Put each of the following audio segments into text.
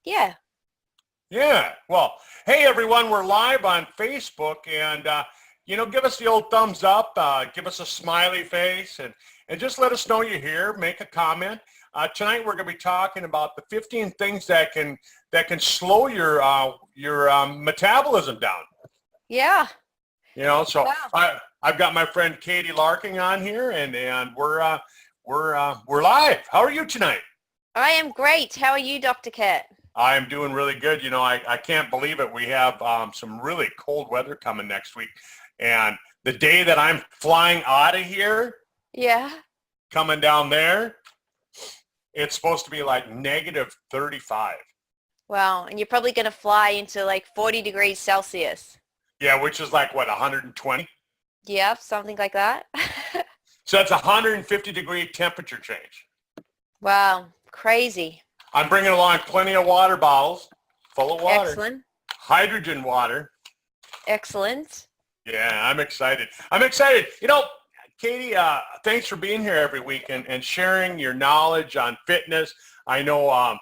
Yeah. Yeah. Well, hey everyone, we're live on Facebook, and give us the old thumbs up, give us a smiley face, and just let us know you're here. Make a comment. Tonight we're going to be talking about the 15 things that can slow your metabolism down. Yeah. So Wow. I've got my friend Katie Larking on here, and we're live. How are you tonight? I am great. How are you, Dr. Cat? I'm doing really good. I can't believe it. We have some really cold weather coming next week. And the day that I'm flying out of here, Yeah. coming down there, it's supposed to be like negative 35. Wow. And you're probably going to fly into like 40 degrees Celsius. Yeah, which is like, what, 120? Yeah, something like that. So that's 150-degree temperature change. Wow. Crazy. I'm bringing along plenty of water bottles full of water. Excellent. Hydrogen water. Excellent. Yeah, I'm excited. Katie, thanks for being here every week and sharing your knowledge on fitness. I know,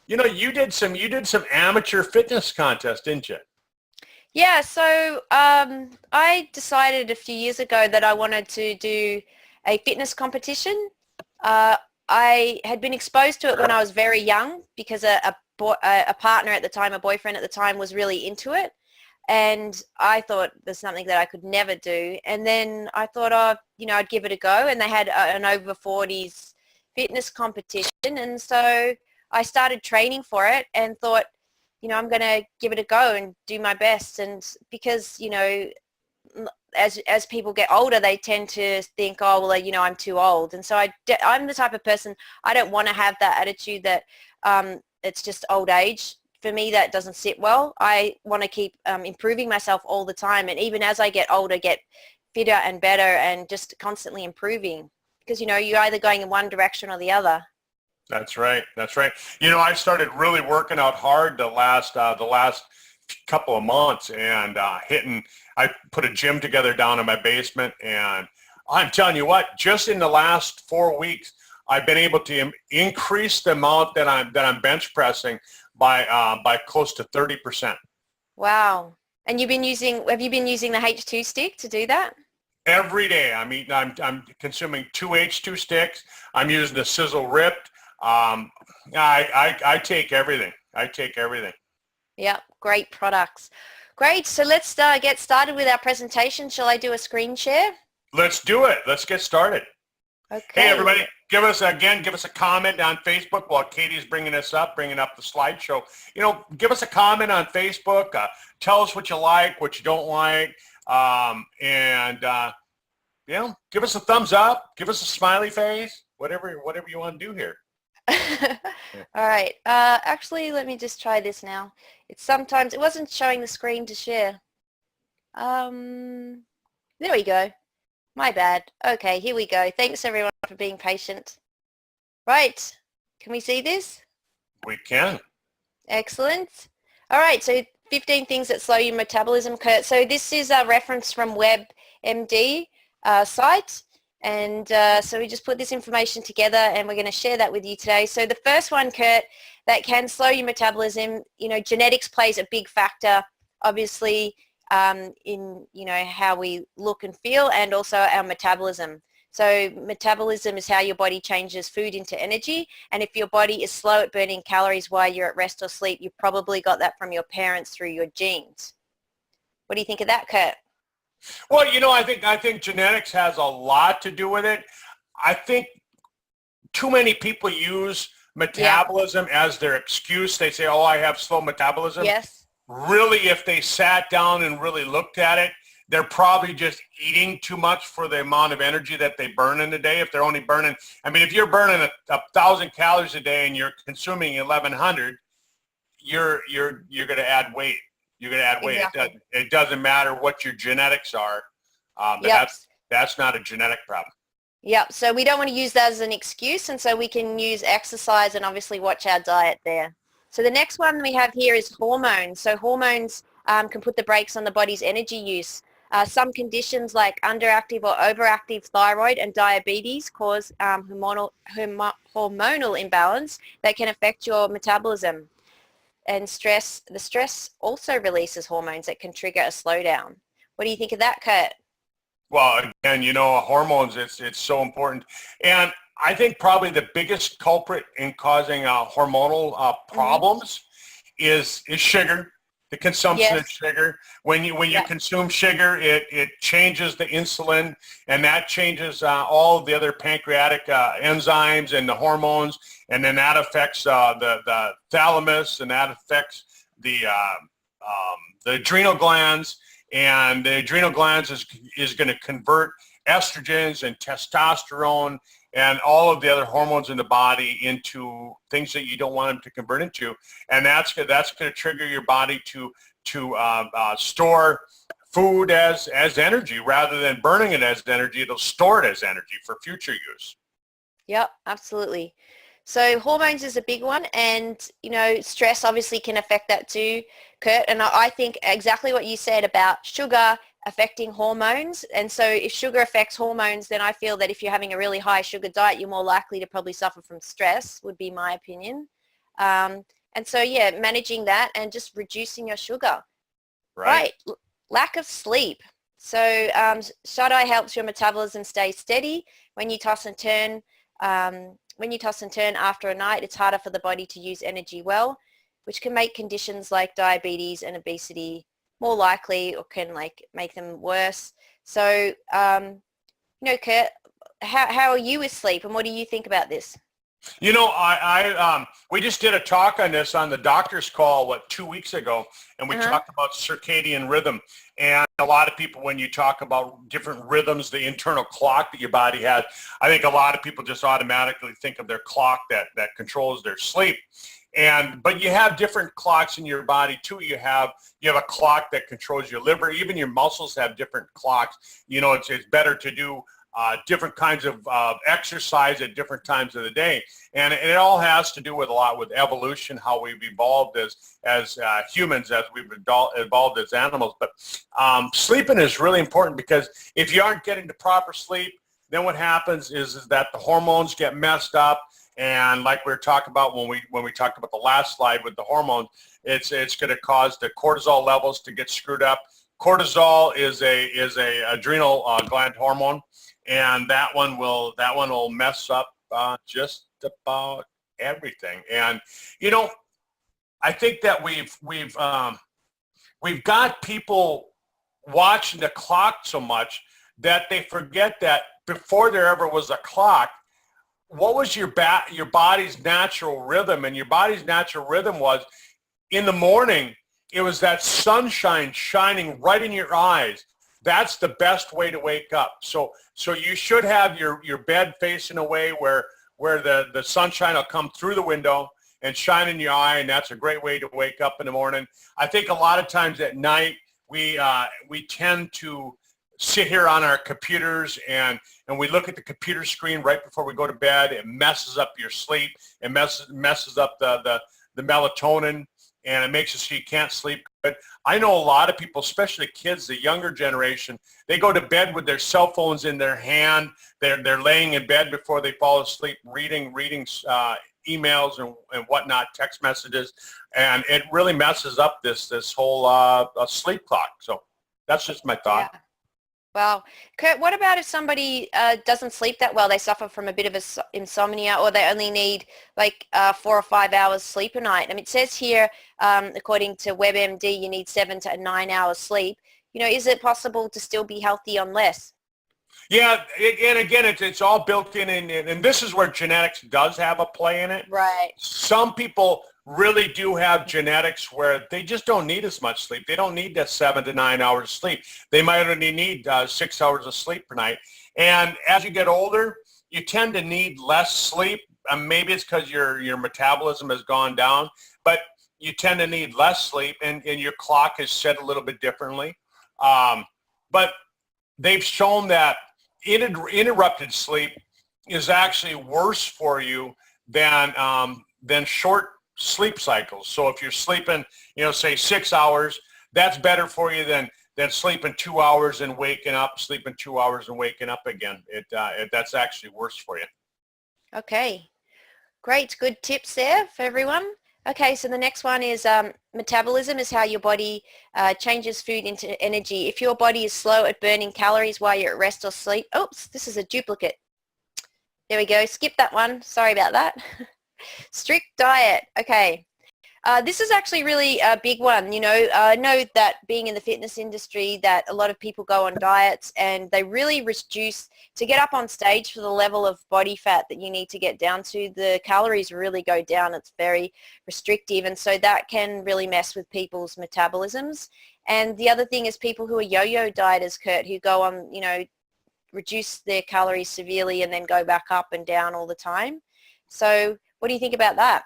you did some amateur fitness contest, didn't you? Yeah, so I decided a few years ago that I wanted to do a fitness competition. I had been exposed to it when I was very young because a partner at the time, a boyfriend at the time, was really into it. And I thought there's something that I could never do. And then I thought, I'd give it a go. And they had an over 40s fitness competition. And so I started training for it and thought, I'm going to give it a go and do my best. And because, as people get older, they tend to think, oh, well, I'm too old. And so I'm the type of person, I don't want to have that attitude that it's just old age. For me, that doesn't sit well. I want to keep improving myself all the time. And even as I get older, get fitter and better and just constantly improving because, you're either going in one direction or the other. That's right. That's right. I started really working out hard the last couple of months and I put a gym together down in my basement, and I'm telling you what, just in the last 4 weeks, I've been able to increase the amount that I'm bench pressing by close to 30%. Wow. And have you been using the H2 stick to do that? Every day. I'm consuming 2 H2 sticks. I'm using the Sizzle Ripped. I take everything. Yeah, great products. Great. So let's get started with our presentation. Shall I do a screen share? Let's do it. Let's get started. Okay. Hey, everybody, give us a comment on Facebook while Katie's bringing up the slideshow. Give us a comment on Facebook. Tell us what you like, what you don't like, give us a thumbs up, give us a smiley face, whatever you want to do here. All right. Actually, let me just try this now. It wasn't showing the screen to share. There we go. My bad. Okay, here we go. Thanks everyone for being patient. Right. Can we see this? We can. Excellent. All right. So 15 things that slow your metabolism, Kurt. So this is a reference from WebMD site. And so we just put this information together and we're going to share that with you today. So the first one, Kurt, that can slow your metabolism, genetics plays a big factor, obviously, in, how we look and feel and also our metabolism. So metabolism is how your body changes food into energy. And if your body is slow at burning calories while you're at rest or sleep, you probably got that from your parents through your genes. What do you think of that, Kurt? Well, I think genetics has a lot to do with it. I think too many people use metabolism as their excuse. They say, oh, I have slow metabolism. Yes. Really, if they sat down and really looked at it, they're probably just eating too much for the amount of energy that they burn in a day. If they're only burning, if you're burning 1,000 calories a day and you're consuming 1,100, you're going to add weight. You're going to add weight. Exactly. It doesn't matter what your genetics are. That's not a genetic problem. Yep. So we don't want to use that as an excuse. And so we can use exercise and obviously watch our diet there. So the next one we have here is hormones. So hormones can put the brakes on the body's energy use. Some conditions like underactive or overactive thyroid and diabetes cause hormonal imbalance that can affect your metabolism. and the stress also releases hormones that can trigger a slowdown. What do you think of that, Kurt? Well, again, hormones, it's so important. And I think probably the biggest culprit in causing hormonal problems is sugar, the consumption of Yes. sugar. When you consume sugar, it changes the insulin, and that changes all of the other pancreatic enzymes and the hormones, and then that affects the thalamus, and that affects the adrenal glands. And the adrenal glands is going to convert estrogens and testosterone and all of the other hormones in the body into things that you don't want them to convert into, and that's going to trigger your body to store food as energy rather than burning it as energy. It'll store it as energy for future use. Yep, absolutely. So hormones is a big one, and stress obviously can affect that too, Kurt. And I think exactly what you said about sugar affecting hormones. And so if sugar affects hormones, then I feel that if you're having a really high sugar diet, you're more likely to probably suffer from stress, would be my opinion. And so, yeah, managing that and just reducing your sugar. Right. Lack of sleep. So shut-eye helps your metabolism stay steady. When you toss and turn after a night, it's harder for the body to use energy well, which can make conditions like diabetes and obesity more likely, or can make them worse. So, Kurt, how are you with sleep, and what do you think about this? We just did a talk on this on the doctor's call 2 weeks ago, and we talked about circadian rhythm. And a lot of people, when you talk about different rhythms, the internal clock that your body has, I think a lot of people just automatically think of their clock that controls their sleep. But you have different clocks in your body too. You have a clock that controls your liver. Even your muscles have different clocks. It's better to do different kinds of exercise at different times of the day, and it all has to do with a lot with evolution, how we've evolved as humans, as we've evolved as animals. But sleeping is really important, because if you aren't getting the proper sleep, then what happens is that the hormones get messed up. And like we were talking about when we talked about the last slide with the hormones, it's going to cause the cortisol levels to get screwed up. Cortisol is a adrenal gland hormone, and that one will mess up just about everything. And I think that we've got people watching the clock so much that they forget that before there ever was a clock, what was your body's natural rhythm? And your body's natural rhythm was, in the morning, it was that sunshine shining right in your eyes. That's the best way to wake up. So you should have your bed facing a way where the sunshine will come through the window and shine in your eye, and that's a great way to wake up in the morning. I think a lot of times at night we tend to sit here on our computers and we look at the computer screen right before we go to bed. It messes up your sleep. It messes up the melatonin, and it makes it so you can't sleep good. I know a lot of people, especially kids, the younger generation, they go to bed with their cell phones in their hand. They're laying in bed before they fall asleep, reading emails and whatnot, text messages, and it really messes up this whole sleep clock. So that's just my thought. Yeah. Well, Kurt, what about if somebody doesn't sleep that well? They suffer from a bit of insomnia, or they only need 4 or 5 hours sleep a night. I mean, it says here, according to WebMD, you need 7 to 9 hours sleep. Is it possible to still be healthy on less? Yeah, and again, it's all built in, and this is where genetics does have a play in it. Right. Some people really do have genetics where they just don't need as much sleep. They don't need that 7 to 9 hours of sleep. They might only need 6 hours of sleep per night. And as you get older, you tend to need less sleep. Maybe it's because your metabolism has gone down, but you tend to need less sleep, and your clock is set a little bit differently. But they've shown that interrupted sleep is actually worse for you than short sleep cycles. So if you're sleeping, say 6 hours, that's better for you than sleeping 2 hours and waking up, sleeping 2 hours and waking up again. That's actually worse for you. Okay, great, good tips there for everyone. Okay, so the next one is metabolism is how your body changes food into energy. If your body is slow at burning calories while you're at rest or sleep, oops, this is a duplicate. There we go, skip that one. Sorry about that. Strict diet. Okay. This is actually really a big one. You know, I know that being in the fitness industry that a lot of people go on diets and they really reduce to get up on stage for the level of body fat that you need to get down to. The calories really go down. It's very restrictive, and so that can really mess with people's metabolisms. And the other thing is people who are yo-yo dieters, Kurt, who go on, you know, reduce their calories severely and then go back up and down all the time. So what do you think about that?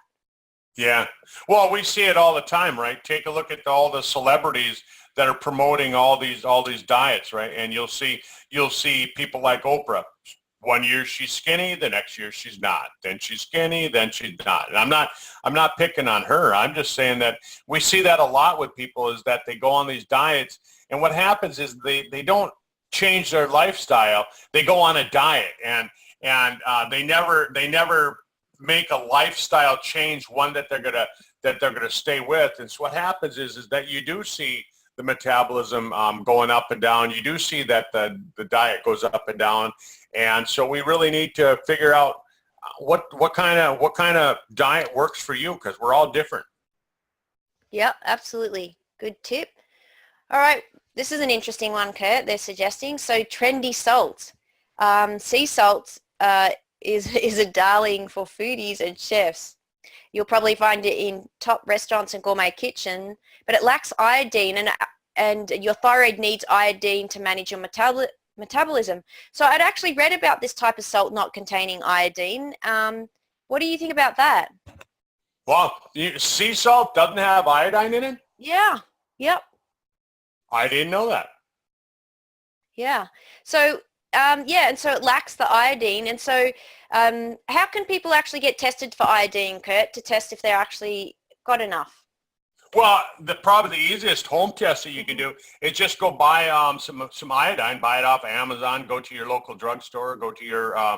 Yeah. Well, we see it all the time, right? Take a look at all the celebrities that are promoting all these diets, right? And you'll see people like Oprah. One year she's skinny, the next year she's not. Then she's skinny, then she's not. And I'm not picking on her. I'm just saying that we see that a lot with people is that they go on these diets, and what happens is they don't change their lifestyle. They go on a diet, and they never make a lifestyle change, one that they're gonna stay with. And so what happens is that you do see the metabolism going up and down. You do see that the diet goes up and down, and so we really need to figure out what kind of diet works for you, because we're all different. Yeah, absolutely. Good tip. All right, this is an interesting one, Kurt. They're suggesting so trendy salt. Sea salt is a darling for foodies and chefs. You'll probably find it in top restaurants and gourmet kitchen, but it lacks iodine, and your thyroid needs iodine to manage your metabolism. So I'd actually read about this type of salt not containing iodine. What do you think about that? Well, sea salt doesn't have iodine in it? Yeah. Yep. I didn't know that. Yeah. So yeah, and so it lacks the iodine. And so how can people actually get tested for iodine, Kurt, to test if they're actually got enough? Well, probably the easiest home test that you can do is just go buy some iodine, buy it off Amazon, go to your local drugstore, go to your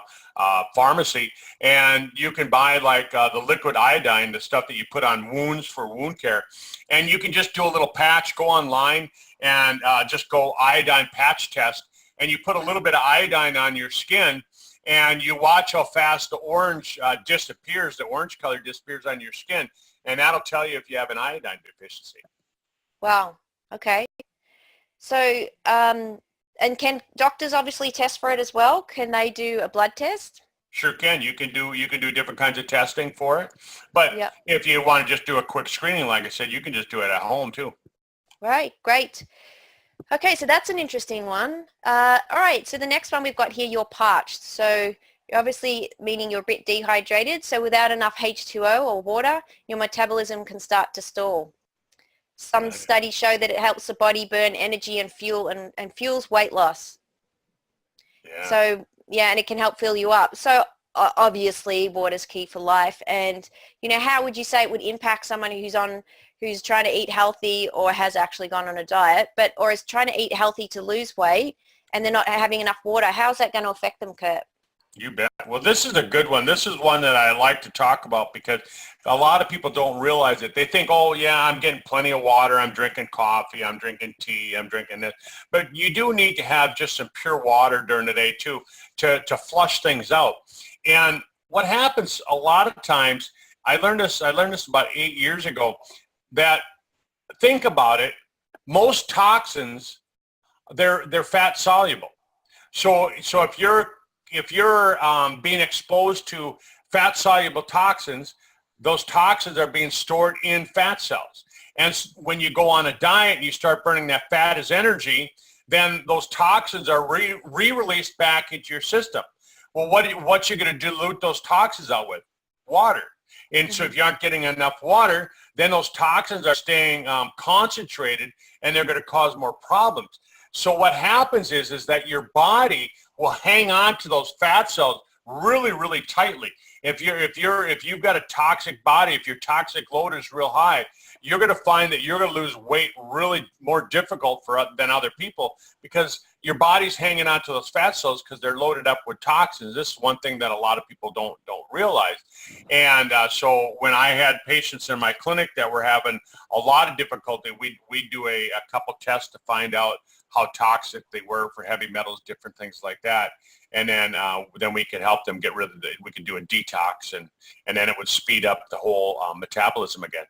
pharmacy, and you can buy like the liquid iodine, the stuff that you put on wounds for wound care. And you can just do a little patch, go online and just go iodine patch test, and you put a little bit of iodine on your skin, and you watch how fast the orange disappears, the orange color disappears on your skin. And that'll tell you if you have an iodine deficiency. Wow. Okay. So, and can doctors obviously test for it as well? Can they do a blood test? Sure can. You can do different kinds of testing for it. But Yep. if you want to just do a quick screening, like I said, you can just do it at home too. Right. Great. Okay. So that's an interesting one. All right. So the next one we've got here, you're parched. So you're obviously meaning you're a bit dehydrated. So without enough H2O or water, your metabolism can start to stall. Some studies show that it helps the body burn energy and fuel and fuels weight loss. Yeah. So yeah, and it can help fill you up. So obviously water's key for life. And you know, how would you say it would impact someone who's trying to eat healthy or has actually gone on a diet, or is trying to eat healthy to lose weight and they're not having enough water? How's that going to affect them, Kurt? You bet. Well, this is a good one. This is one that I like to talk about because a lot of people don't realize it. They think, oh, yeah, I'm getting plenty of water. I'm drinking coffee. I'm drinking tea. I'm drinking this. But you do need to have just some pure water during the day, too, to flush things out. And what happens a lot of times, I learned this about 8 years ago, that think about it, most toxins, they're fat soluble. So if you're being exposed to fat-soluble toxins, those toxins are being stored in fat cells. And when you go on a diet and you start burning that fat as energy, then those toxins are re-released back into your system. Well, what you're going to dilute those toxins out with? Water. And so if you aren't getting enough water, then those toxins are staying concentrated, and they're going to cause more problems. So what happens is that your body will hang on to those fat cells really, really tightly. If you've got a toxic body, if your toxic load is real high, you're going to find that you're going to lose weight really more difficult than other people, because your body's hanging on to those fat cells because they're loaded up with toxins. This is one thing that a lot of people don't realize. And so when I had patients in my clinic that were having a lot of difficulty, we do a couple tests to find out how toxic they were for heavy metals, different things like that. And then we could help them get rid of we could do a detox, and then it would speed up the whole metabolism again.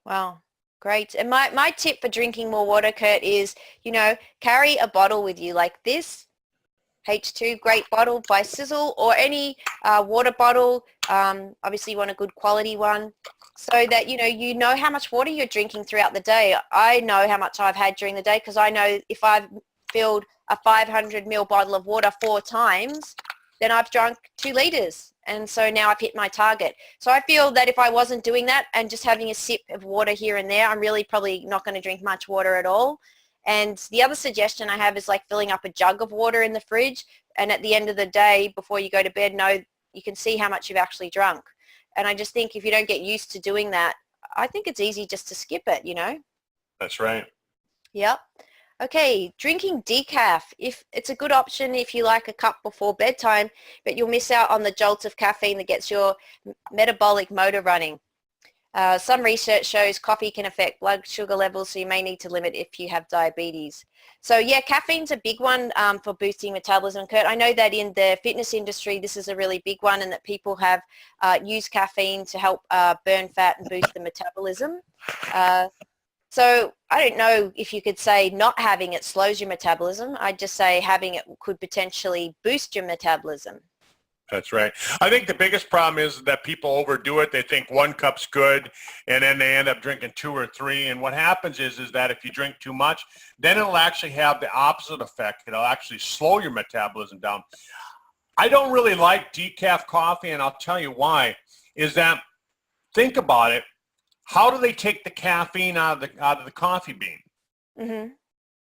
Wow. Great. And my tip for drinking more water, Kurt, is, carry a bottle with you like this, H2, great bottle by Sizzle, or any water bottle. Obviously, you want a good quality one, so that, you know how much water you're drinking throughout the day. I know how much I've had during the day because I know if I've filled a 500 ml bottle of water 4 times, then I've drunk 2 liters. And so now I've hit my target. So I feel that if I wasn't doing that and just having a sip of water here and there, I'm really probably not going to drink much water at all. And the other suggestion I have is like filling up a jug of water in the fridge. And at the end of the day, before you go to bed, you can see how much you've actually drunk. And I just think if you don't get used to doing that, I think it's easy just to skip it. That's right. Yep. Okay, drinking decaf. If it's a good option if you like a cup before bedtime, but you'll miss out on the jolt of caffeine that gets your metabolic motor running. Some research shows coffee can affect blood sugar levels, so you may need to limit if you have diabetes. So yeah, caffeine's a big one for boosting metabolism, Kurt. I know that in the fitness industry, this is a really big one, and that people have used caffeine to help burn fat and boost the metabolism. So I don't know if you could say not having it slows your metabolism. I'd just say having it could potentially boost your metabolism. That's right. I think the biggest problem is that people overdo it. They think 1 cup's good, and then they end up drinking 2 or 3. And what happens is that if you drink too much, then it'll actually have the opposite effect. It'll actually slow your metabolism down. I don't really like decaf coffee, and I'll tell you why. Is that, think about it. How do they take the caffeine out of the coffee bean? Mm-hmm.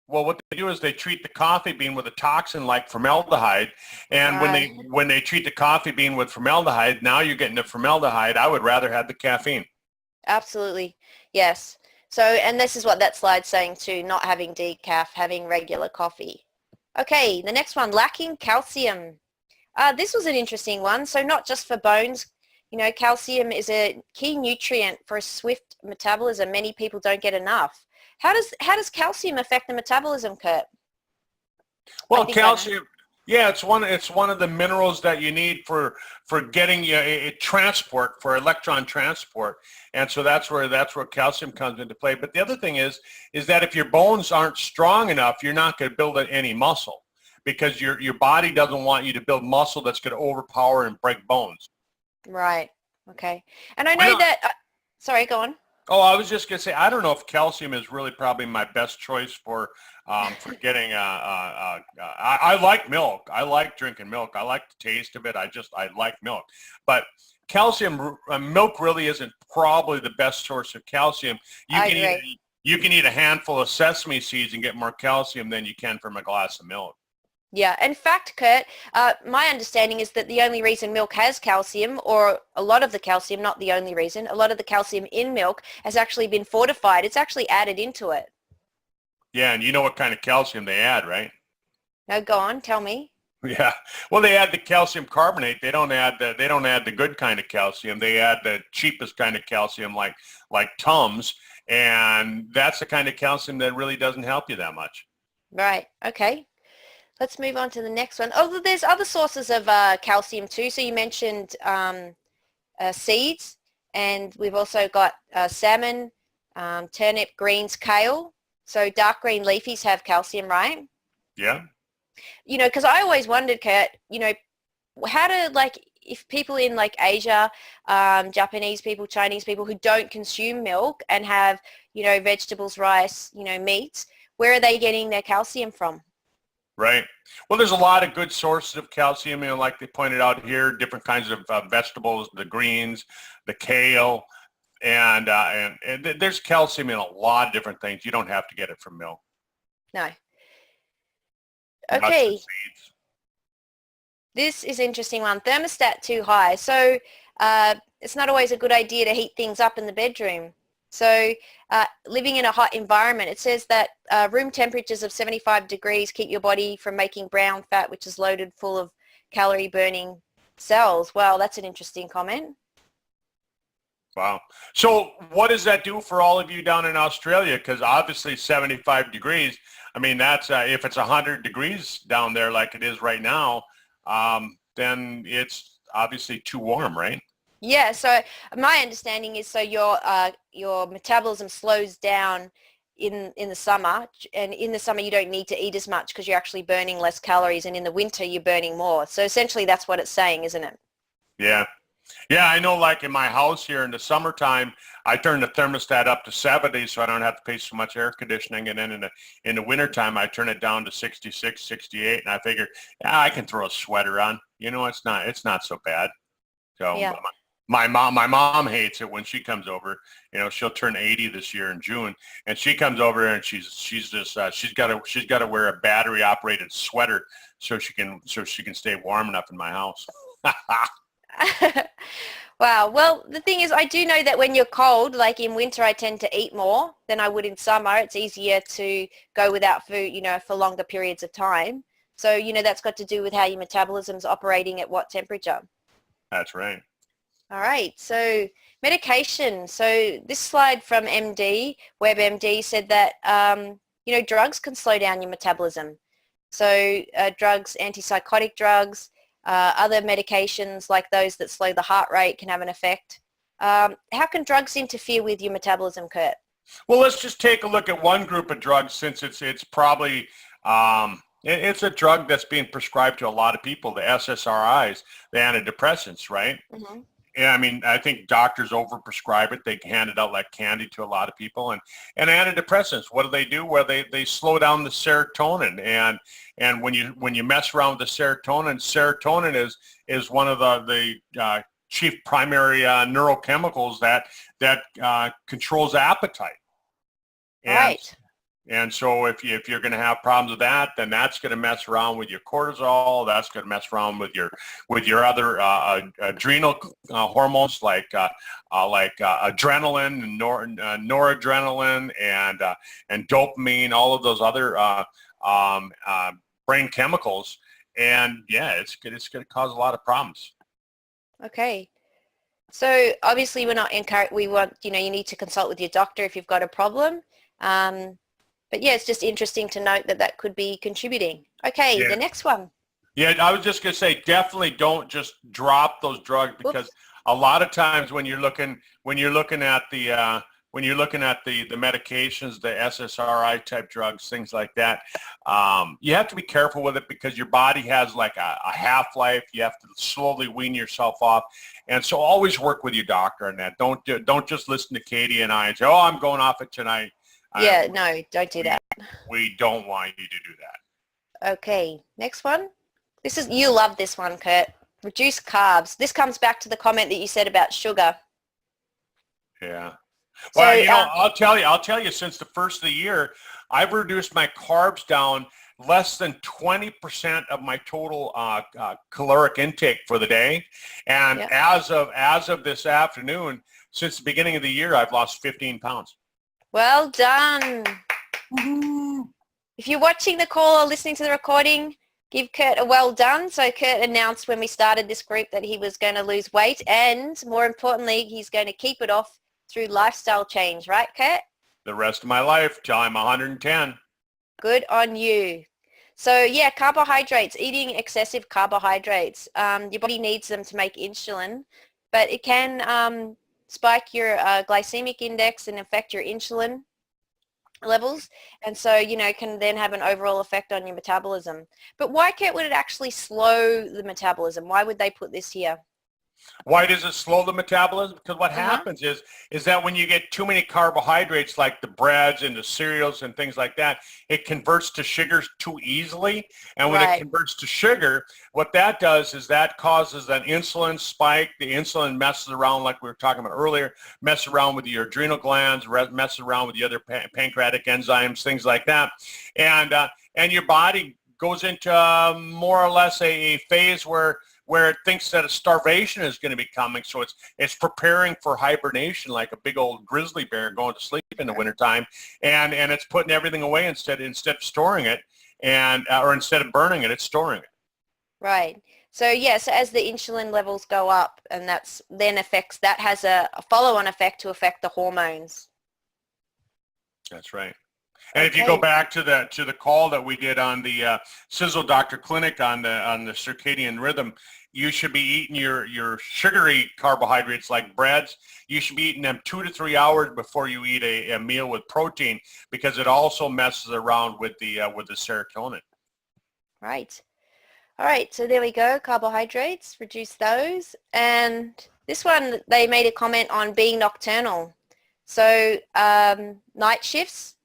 Well, what they do is they treat the coffee bean with a toxin like formaldehyde, and when they treat the coffee bean with formaldehyde, now you're getting the formaldehyde. I would rather have the caffeine. Absolutely, yes. So, and this is what that slide's saying too: not having decaf, having regular coffee. Okay, the next one, lacking calcium. This was an interesting one. So, not just for bones. Calcium is a key nutrient for a swift metabolism. Many people don't get enough. How does calcium affect the metabolism, Kurt? Well, calcium, yeah, it's one of the minerals that you need for getting a transport, for electron transport, and so that's where calcium comes into play. But the other thing is that if your bones aren't strong enough, you're not going to build any muscle, because your body doesn't want you to build muscle that's going to overpower and break bones. Right. Okay. And I know that. Sorry, go on. Oh, I was just going to say, I don't know if calcium is really probably my best choice for getting. I like milk. I like drinking milk. I like the taste of it. I like milk. But calcium, milk really isn't probably the best source of calcium. You can eat a handful of sesame seeds and get more calcium than you can from a glass of milk. Yeah, in fact, Kurt, my understanding is that the only reason milk has calcium, or a lot of the calcium, not the only reason, a lot of the calcium in milk has actually been fortified. It's actually added into it. Yeah, and you know what kind of calcium they add, right? No, go on, tell me. Yeah, well, they add the calcium carbonate. They don't add the good kind of calcium. They add the cheapest kind of calcium, like Tums, and that's the kind of calcium that really doesn't help you that much. Right. Okay. Let's move on to the next one. Oh, there's other sources of calcium too. So you mentioned seeds, and we've also got salmon, turnip, greens, kale. So dark green leafies have calcium, right? Yeah. Because I always wondered, Kurt, how to, if people in Asia, Japanese people, Chinese people who don't consume milk and have, vegetables, rice, meats, where are they getting their calcium from? Right. Well, there's a lot of good sources of calcium, like they pointed out here, different kinds of vegetables, the greens, the kale, and there's calcium in a lot of different things. You don't have to get it from milk. No. Okay. Seeds. This is an interesting one. Thermostat too high. So it's not always a good idea to heat things up in the bedroom. So living in a hot environment, it says that room temperatures of 75 degrees keep your body from making brown fat, which is loaded full of calorie burning cells. Wow, that's an interesting comment. Wow. So what does that do for all of you down in Australia? Because obviously 75 degrees, I mean, that's if it's 100 degrees down there like it is right now, then it's obviously too warm, right? Yeah, so my understanding is so your metabolism slows down in the summer, and in the summer you don't need to eat as much because you're actually burning less calories, and in the winter you're burning more. So essentially that's what it's saying, isn't it? Yeah. Yeah, I know like in my house here in the summertime, I turn the thermostat up to 70 so I don't have to pay so much air conditioning. And then in the wintertime, I turn it down to 66, 68. And I figure, yeah, I can throw a sweater on. You know, it's not so bad. So Yeah. my mom hates it when she comes over. You know, she'll turn 80 this year in June, and she comes over and she's just she's got to wear a battery operated sweater so she can stay warm enough in my house. Wow. Well, the thing is, I do know that when you're cold, like in winter, I tend to eat more than I would in summer. It's easier to go without food, for longer periods of time. So, that's got to do with how your metabolism's operating at what temperature. That's right. All right. So medication. So this slide from WebMD said that, drugs can slow down your metabolism. So drugs, antipsychotic drugs, other medications like those that slow the heart rate can have an effect. How can drugs interfere with your metabolism, Kurt? Well, let's just take a look at one group of drugs since it's probably it's a drug that's being prescribed to a lot of people, the SSRIs, the antidepressants, right? Mm-hmm. Yeah, I mean, I think doctors overprescribe it. They hand it out like candy to a lot of people. And antidepressants, what do? Well, they slow down the serotonin. And when you mess around with the serotonin is one of the chief primary neurochemicals that controls appetite. And Right. and so if you're going to have problems with that, then that's going to mess around with your cortisol. That's going to mess around with your other adrenal hormones like adrenaline and noradrenaline and dopamine, all of those other brain chemicals. And yeah, it's going to cause a lot of problems. Okay. So obviously we're not encouraged. We want, you need to consult with your doctor if you've got a problem. But yeah, it's just interesting to note that could be contributing. Okay, Yeah. the next one. Yeah, I was just going to say, definitely don't just drop those drugs because Oops. a lot of times when you're looking at the medications, the SSRI type drugs, things like that, you have to be careful with it because your body has like a half-life. You have to slowly wean yourself off, and so always work with your doctor on that. Don't just listen to Katie and I and say, "Oh, I'm going off it tonight." Yeah, no, don't do that. We don't want you to do that. Okay, next one. You love this one, Kurt. Reduce carbs. This comes back to the comment that you said about sugar. Yeah. So, Well, I'll tell you, since the first of the year, I've reduced my carbs down less than 20% of my total caloric intake for the day. And yep. as of this afternoon, since the beginning of the year, I've lost 15 pounds. Well done. Woo-hoo. If you're watching the call or listening to the recording, give Kurt a well done. So Kurt announced when we started this group that he was going to lose weight, and more importantly, he's going to keep it off through lifestyle change, right, Kurt? The rest of my life till I'm 110. Good on you. So yeah, carbohydrates, eating excessive carbohydrates. Your body needs them to make insulin, but it can spike your glycemic index and affect your insulin levels, and so can then have an overall effect on your metabolism. But why, Kurt, would it actually slow the metabolism? Why would they put this here? Why does it slow the metabolism? Because what happens is that when you get too many carbohydrates, like the breads and the cereals and things like that, it converts to sugars too easily. And when it converts to sugar, what that does is that causes an insulin spike. The insulin messes around, like we were talking about earlier, messes around with your adrenal glands, messes around with the other pancreatic enzymes, things like that. And your body goes into more or less a phase where where it thinks that a starvation is going to be coming. So it's preparing for hibernation like a big old grizzly bear going to sleep in the wintertime. And it's putting everything away instead of storing it, and or instead of burning it, it's storing it. Right. So yes, as the insulin levels go up, and that has a follow-on effect to affect the hormones. That's right. And if you Okay. go back to the call that we did on the Sizzle Doctor Clinic on the circadian rhythm, you should be eating your sugary carbohydrates like breads. You should be eating them 2 to 3 hours before you eat a meal with protein, because it also messes around with the serotonin. Right. All right, so there we go, carbohydrates, reduce those. And this one, they made a comment on being nocturnal. So night shifts,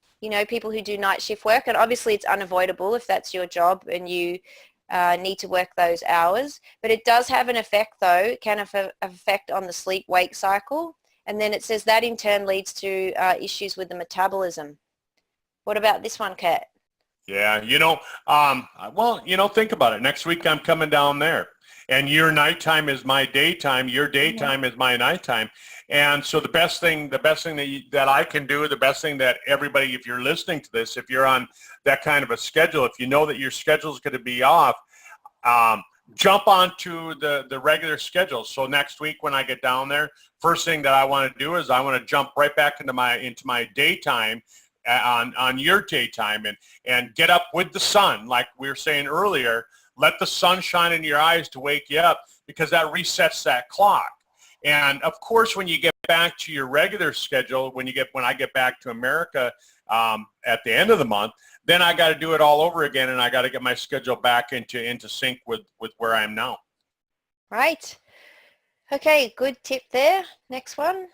people who do night shift work, and obviously it's unavoidable if that's your job and you need to work those hours. But it does have an effect, though. It can have an effect on the sleep-wake cycle. And then it says that in turn leads to issues with the metabolism. What about this one, Kat? Yeah, think about it. Next week I'm coming down there, and your nighttime is my daytime. Your daytime is my nighttime. And so the best thing that I can do, the best thing that everybody, if you're listening to this, if you're on that kind of a schedule, if you know that your schedule is going to be off, jump onto the regular schedule. So next week when I get down there, first thing that I want to do is I want to jump right back into my daytime. On your daytime, and get up with the sun, like we were saying earlier. Let the sun shine in your eyes to wake you up, because that resets that clock. And of course, when you get back to your regular schedule, when I get back to America at the end of the month, then I got to do it all over again, and I got to get my schedule back into sync with where I am now. Right. Okay, good tip there. Next one.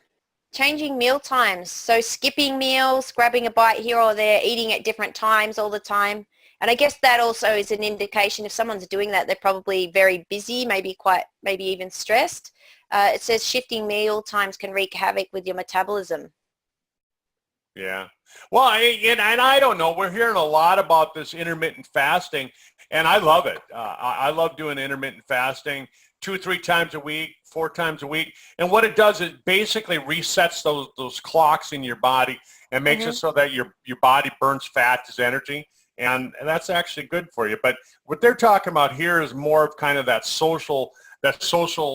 Changing meal times. So skipping meals, grabbing a bite here or there, eating at different times all the time. And I guess that also is an indication if someone's doing that, they're probably very busy, maybe even stressed. It says shifting meal times can wreak havoc with your metabolism. Yeah. Well, I don't know. We're hearing a lot about this intermittent fasting, and I love it. I love doing intermittent fasting 2 or 3 times a week, 4 times a week. And what it does is basically resets those clocks in your body and makes it so that your body burns fat as energy. And that's actually good for you. But what they're talking about here is more of kind of that social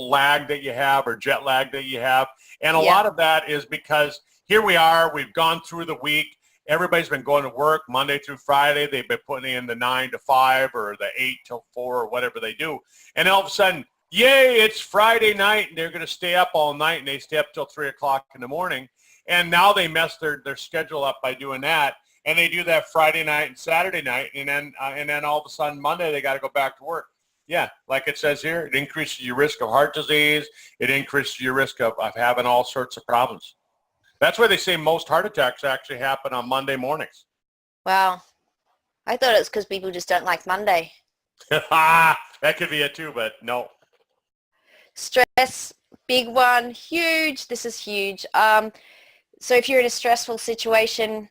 lag that you have, or jet lag that you have. And a lot of that is because here we are, we've gone through the week. Everybody's been going to work Monday through Friday. They've been putting in the 9 to 5 or the 8 till 4 or whatever they do. And all of a sudden, yay, it's Friday night, and they're going to stay up all night, and they stay up till 3 o'clock in the morning. And now they mess their schedule up by doing that. And they do that Friday night and Saturday night, and then all of a sudden Monday they got to go back to work. Yeah, like it says here, it increases your risk of heart disease. It increases your risk of having all sorts of problems. That's why they say most heart attacks actually happen on Monday mornings. Wow. I thought it was because people just don't like Monday. That could be it too, but no. Stress, big one, huge. This is huge. So if you're in a stressful situation,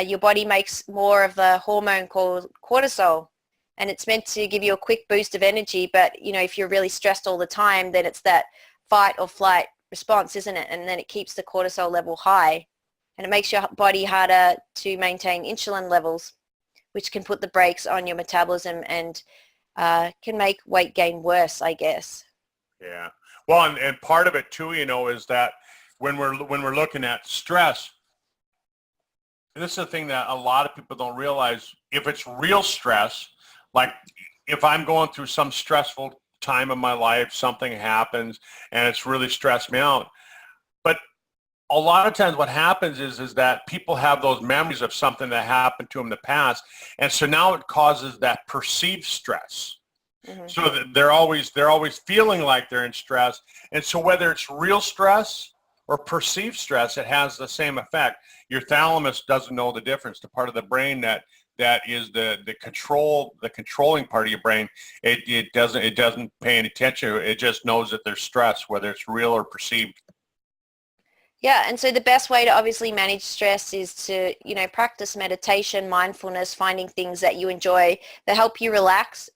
your body makes more of the hormone called cortisol, and it's meant to give you a quick boost of energy. But, if you're really stressed all the time, then it's that fight or flight response, isn't it? And then it keeps the cortisol level high, and it makes your body harder to maintain insulin levels, which can put the brakes on your metabolism and can make weight gain worse, I guess. Yeah. Well, and part of it too, is that when we're looking at stress, this is the thing that a lot of people don't realize. If it's real stress, like if I'm going through some stressful time in my life, something happens and it's really stressed me out. But a lot of times what happens is that people have those memories of something that happened to them in the past. And so now it causes that perceived stress. Mm-hmm. So that they're always feeling like they're in stress. And so whether it's real stress or perceived stress, it has the same effect. Your thalamus doesn't know the difference. The part of the brain that is the controlling part of your brain, it doesn't pay any attention. It just knows that there's stress, whether it's real or perceived. Yeah, and so the best way to obviously manage stress is to, practice meditation, mindfulness, finding things that you enjoy that help you relax,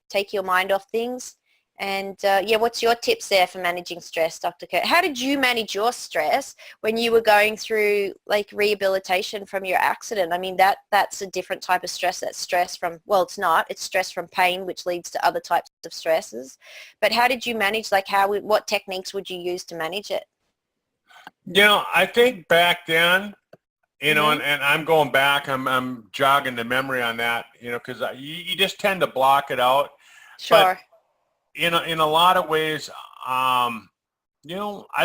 take your mind off things. And yeah, what's your tips there for managing stress, Dr. Kurt? How did you manage your stress when you were going through like rehabilitation from your accident? I mean, that's a different type of stress. That's stress from, well, it's not. It's stress from pain, which leads to other types of stresses. But how did you manage, like what techniques would you use to manage it? I think back then, Mm-hmm. and I'm going back, I'm jogging the memory on that, because you just tend to block it out. But Sure. in a lot of ways, I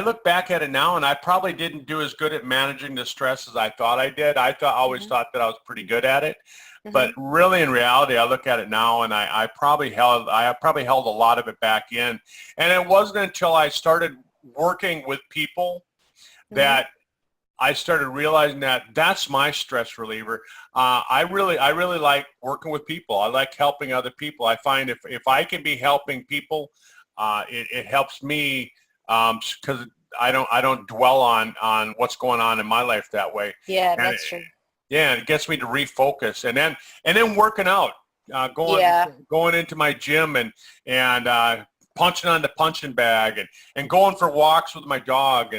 look back at it now, and I probably didn't do as good at managing the stress as I thought I did. Always Mm-hmm. thought that I was pretty good at it, Mm-hmm. but really, in reality, I look at it now, and I probably held a lot of it back in. And it wasn't until I started working with people Mm-hmm. that I started realizing that that's my stress reliever. I really like working with people. I like helping other people. I find if I can be helping people, it helps me because I don't dwell on what's going on in my life that way. Yeah, And that's true. yeah, it gets me to refocus, and then working out, Yeah. going into my gym and punching on the punching bag and going for walks with my dog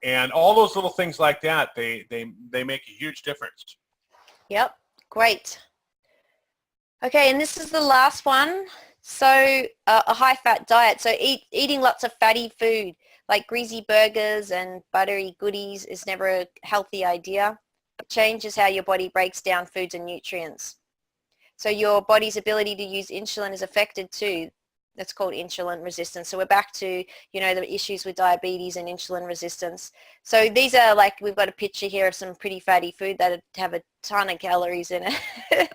and all those little things like that, they make a huge difference. Yep. Great. Okay, and this is the last one. So a high-fat diet. So eating lots of fatty food like greasy burgers and buttery goodies is never a healthy idea. It changes how your body breaks down foods and nutrients. So your body's ability to use insulin is affected too. That's called insulin resistance. So we're back to, the issues with diabetes and insulin resistance. So these are like, we've got a picture here of some pretty fatty food that have a ton of calories in it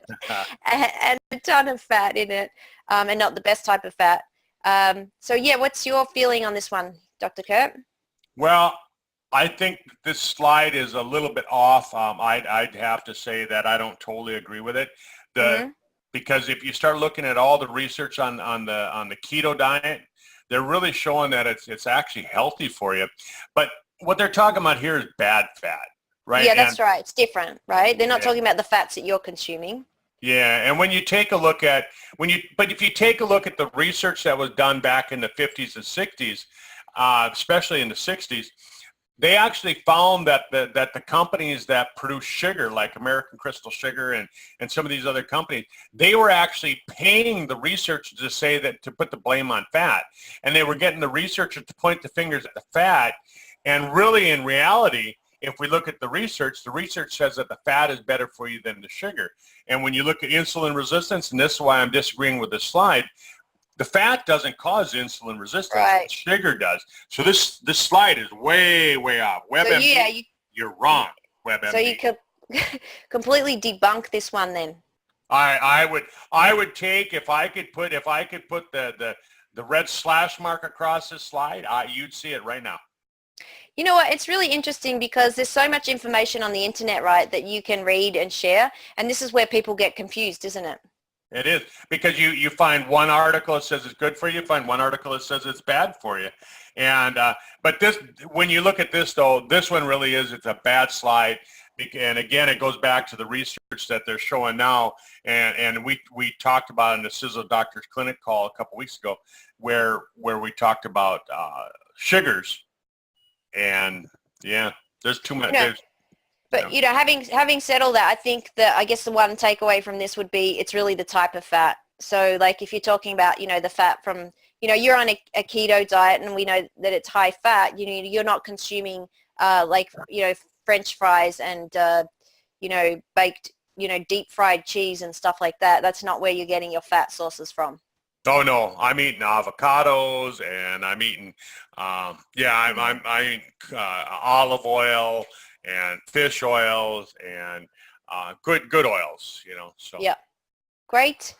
and a ton of fat in it, and not the best type of fat. So yeah, what's your feeling on this one, Dr. Kurt? Well, I think this slide is a little bit off. I'd have to say that I don't totally agree with it. Mm-hmm. Because if you start looking at all the research on the keto diet, they're really showing that it's actually healthy for you. But what they're talking about here is bad fat, right? Yeah, that's right. It's different, right? They're not Yeah, talking about the fats that you're consuming. yeah. And when you take a look at if you take a look at the research that was done back in the 50s and 60s, especially in the 60s, they actually found that the companies that produce sugar, like American Crystal Sugar and some of these other companies, they were actually paying the researchers to say that, to put the blame on fat. And they were getting the researchers to point the fingers at the fat. And really, in reality, if we look at the research says that the fat is better for you than the sugar. And when you look at insulin resistance, and this is why I'm disagreeing with this slide, the fat doesn't cause insulin resistance. Right. Sugar does. So this slide is way, way off. So WebMD, yeah, you're wrong, WebMD. so you could completely debunk this one then. I would take, if I could put the red slash mark across this slide, you'd see it right now. You know what? It's really interesting because there's so much information on the internet, right, that you can read and share. And this is where people get confused, isn't it? It is, because you find one article that says it's good for you, find one article that says it's bad for you. And but this, when you look at this though, this one really is, it's a bad slide. And again, it goes back to the research that they're showing now. And we talked about in the Sizzle Doctors Clinic call a couple weeks ago, where we talked about sugars. And yeah, there's too much. But having said all that, I think that I guess the one takeaway from this would be it's really the type of fat. So like if you're talking about the fat from you're on a keto diet and we know that it's high fat. You're not consuming like French fries and baked deep fried cheese and stuff like that. That's not where you're getting your fat sources from. Oh no, I'm eating avocados and I'm eating I'm eating olive oil and fish oils and good oils, so. Yeah, great.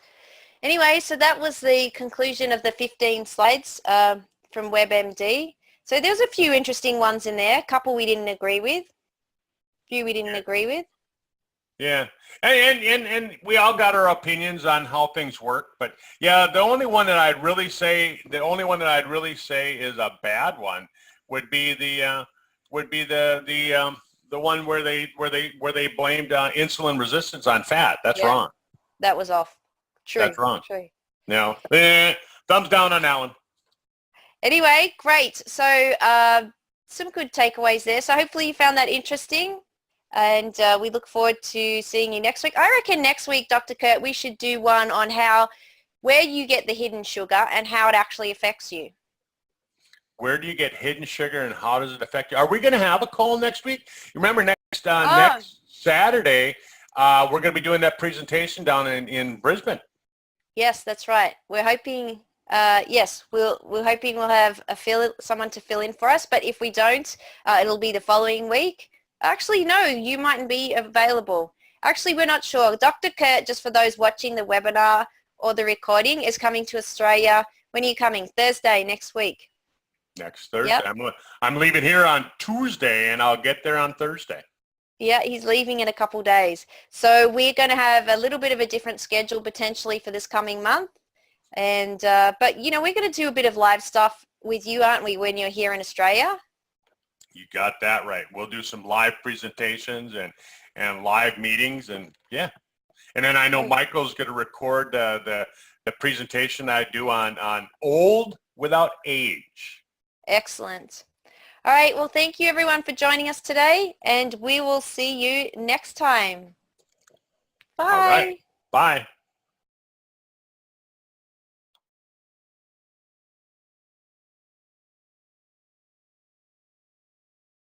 Anyway, so that was the conclusion of the 15 slides from WebMD. So there's a few interesting ones in there, a couple we didn't agree with, Yeah, and we all got our opinions on how things work, but yeah, the only one that I'd really say is a bad one would be the one where they blamed insulin resistance on fat. That's wrong. That was off. True. That's wrong. True. No, thumbs down on that one. Anyway, great. So some good takeaways there. So hopefully you found that interesting. And we look forward to seeing you next week. I reckon next week, Dr. Kurt, we should do one on where you get the hidden sugar and how it actually affects you. Where do you get hidden sugar and how does it affect you? Are we going to have a call next week? Remember next Saturday, we're going to be doing that presentation down in Brisbane. Yes, that's right. We're hoping, we're hoping we'll have someone to fill in for us. But if we don't, it'll be the following week. Actually, no, you mightn't be available. Actually, we're not sure. Dr. Kurt, just for those watching the webinar or the recording, is coming to Australia. When are you coming? Thursday next week. Next Thursday. Yep. I'm leaving here on Tuesday, and I'll get there on Thursday. Yeah, he's leaving in a couple days. So we're going to have a little bit of a different schedule potentially for this coming month. And but, you know, we're going to do a bit of live stuff with you, aren't we, when you're here in Australia? You got that right. We'll do some live presentations and live meetings, and yeah. And then I know Michael's going to record the presentation I do on old without age. Excellent. All right. Well, thank you everyone for joining us today, and we will see you next time. Bye. All right. Bye.